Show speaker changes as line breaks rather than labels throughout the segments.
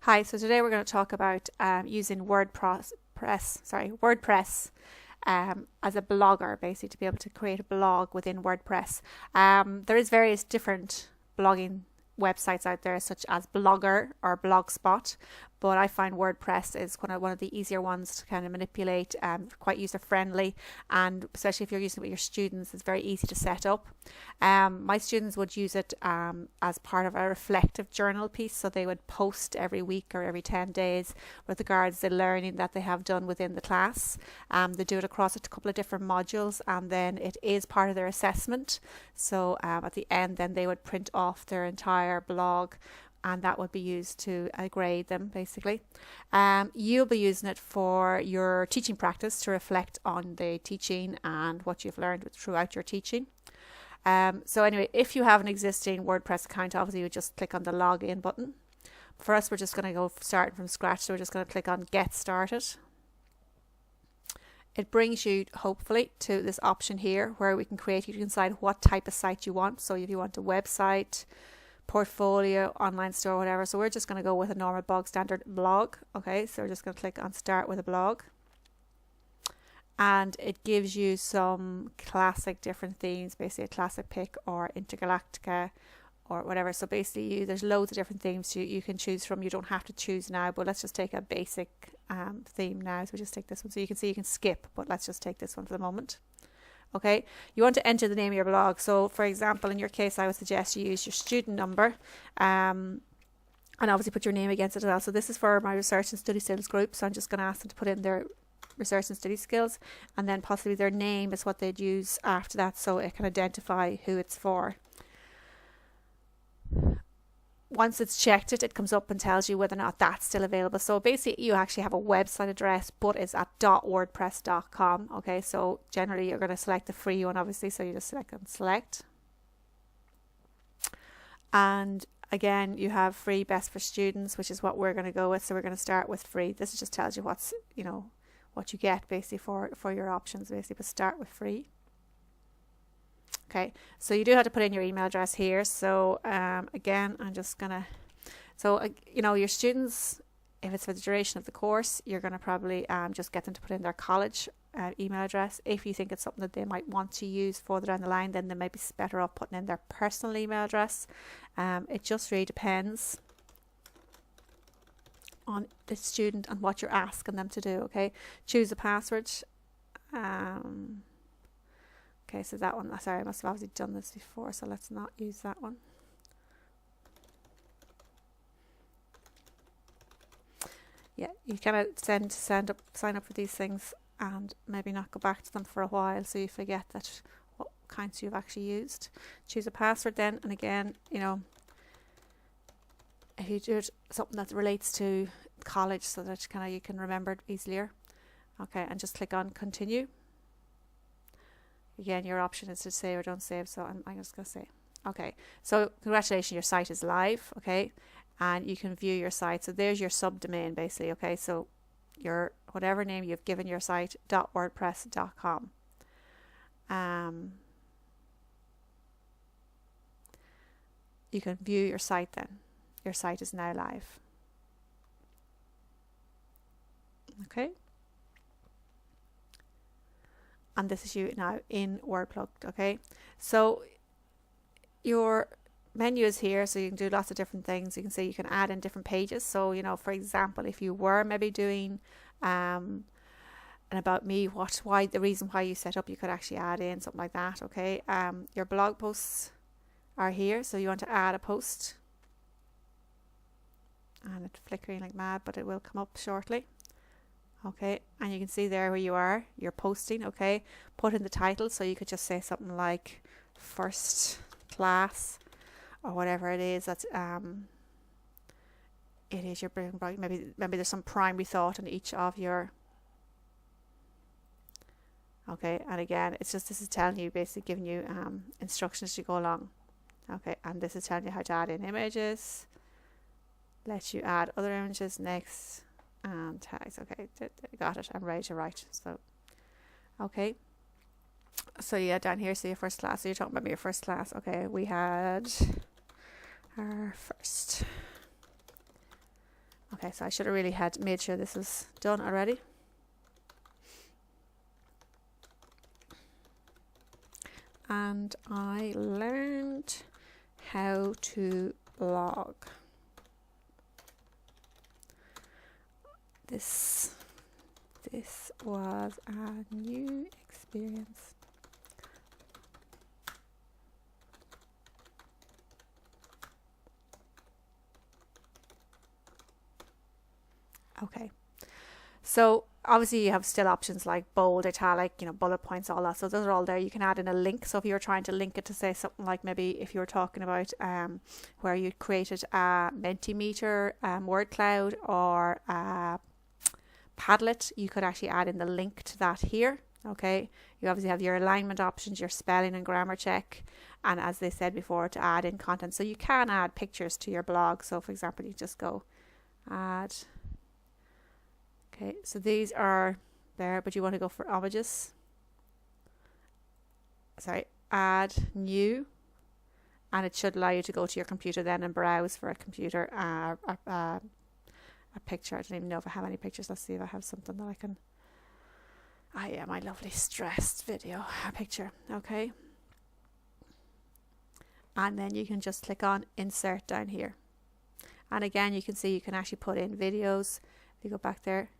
Hi, so today we're going to talk about using WordPress as a blogger, basically to be able to create a blog within WordPress. There is various different blogging websites out there, such as Blogger or Blogspot, but I find WordPress is one of the easier ones to kind of manipulate, quite user friendly, and especially if you're using it with your students, it's very easy to set up. My students would use it as part of a reflective journal piece, so they would post every week or every 10 days with regards to the learning that they have done within the class. They do it across a couple of different modules, and then it is part of their assessment. So at the end then they would print off their entire blog, and that would be used to grade them basically. You'll be using it for your teaching practice to reflect on the teaching and what you've learned throughout your teaching. So anyway, if you have an existing WordPress account, obviously you just click on the login button. For us, we're just going to go starting from scratch, so we're just going to click on get started. It brings you hopefully to this option here where we can create, you can decide what type of site you want. So if you want a website, portfolio, online store, whatever. So we're just going to go with a normal bog standard blog. Okay, so we're just going to click on start with a blog. And it gives you some classic different themes, basically a classic pick or intergalactica or whatever. So basically there's loads of different themes you can choose from. You don't have to choose now, but let's just take a basic theme now. So we just take this one. So you can see you can skip, but let's just take this one for the moment. Okay, you want to enter the name of your blog. So for example, in your case, I would suggest you use your student number and obviously put your name against it as well. So this is for my research and study skills group. So I'm just going to ask them to put in their research and study skills, and then possibly their name is what they'd use after that, so it can identify who it's for. Once it's checked it comes up and tells you whether or not that's still available. So basically you actually have a website address, but it's at .wordpress.com. okay, so generally you're going to select the free one obviously, so you just select and select. And again, you have free, best for students, which is what we're going to go with. So we're going to start with free. This just tells you what's, what you get basically for your options basically, but start with free. Okay, so you do have to put in your email address here. So again, I'm just gonna, your students, if it's for the duration of the course, you're going to probably just get them to put in their college email address. If you think it's something that they might want to use further down the line, then they might be better off putting in their personal email address. It just really depends on the student and what you're asking them to do. Okay, choose a password. Okay, so that one, sorry, I must have obviously done this before, so let's not use that one. Yeah, you kind of sign up for these things and maybe not go back to them for a while, so you forget that what accounts you've actually used. Choose a password then, and again, if you do it something that relates to college, so that you can remember it easier. Okay, and just click on continue. Again, your option is to save or don't save, so I'm just going to say. Okay, so congratulations, your site is live. Okay, and you can view your site. So there's your subdomain basically. Okay, so your whatever name you've given your site, .wordpress.com. You can view your site then. Your site is now live. Okay. And this is you now in WordPlugged. Okay, so your menu is here, so you can do lots of different things. You can see you can add in different pages. So for example, if you were maybe doing an about me, the reason why you set up, you could actually add in something like that. Okay, your blog posts are here, so you want to add a post, and it's flickering like mad, but it will come up shortly. Okay, and you can see there where you're posting. Okay, put in the title, so you could just say something like first class or whatever it is. That's it is your maybe there's some primary thought in each of your. Okay, and again, this is telling you, basically giving you instructions to go along. Okay, and this is telling you how to add in images, let you add other images next. And tags. Okay, got it. I'm ready to write. So okay, so yeah, down here, so your first class. So you're talking about your first class. Okay, we had our first. Okay, Okay, so I should have really had made sure this was done already. And I learned how to blog. This was a new experience. Okay, so obviously you have still options like bold, italic, bullet points, all that. So those are all there. You can add in a link. So if you're trying to link it to say something like, maybe if you were talking about where you created a Mentimeter, word cloud, or Padlet, you could actually add in the link to that here. Okay, you obviously have your alignment options, your spelling and grammar check, and as they said before, to add in content. So you can add pictures to your blog. So for example, you just go add. Okay, so these are there, but you want to go for images. Sorry, add new, and it should allow you to go to your computer then and browse for a computer, a picture. I don't even know if I have any pictures. Let's see if I have something that I can. Ah, yeah, my lovely stressed video picture. Okay, and then you can just click on insert down here, and again you can see you can actually put in videos. If you go back there,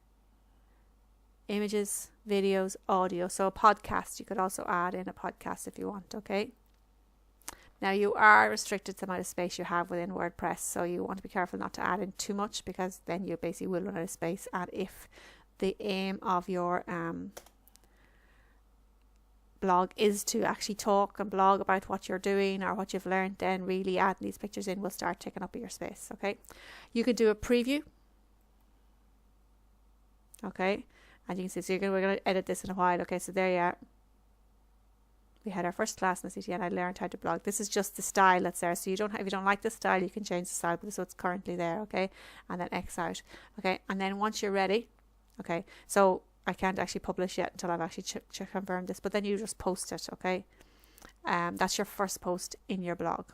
images, videos, audio. So a podcast, you could also add in a podcast if you want. Okay, now you are restricted to the amount of space you have within WordPress, so you want to be careful not to add in too much, because then you basically will run out of space. And if the aim of your blog is to actually talk and blog about what you're doing or what you've learned, then really adding these pictures in will start taking up your space. Okay, you could do a preview. Okay, and you can see, so we're going to edit this in a while. Okay, so there you are. We had our first class in the CTN. I learned how to blog. This is just the style that's there. So if you don't like the style, you can change the style, but so it's currently there. Okay, and then X out. Okay, and then once you're ready, okay, so I can't actually publish yet until I've actually confirmed this, but then you just post it. Okay, that's your first post in your blog.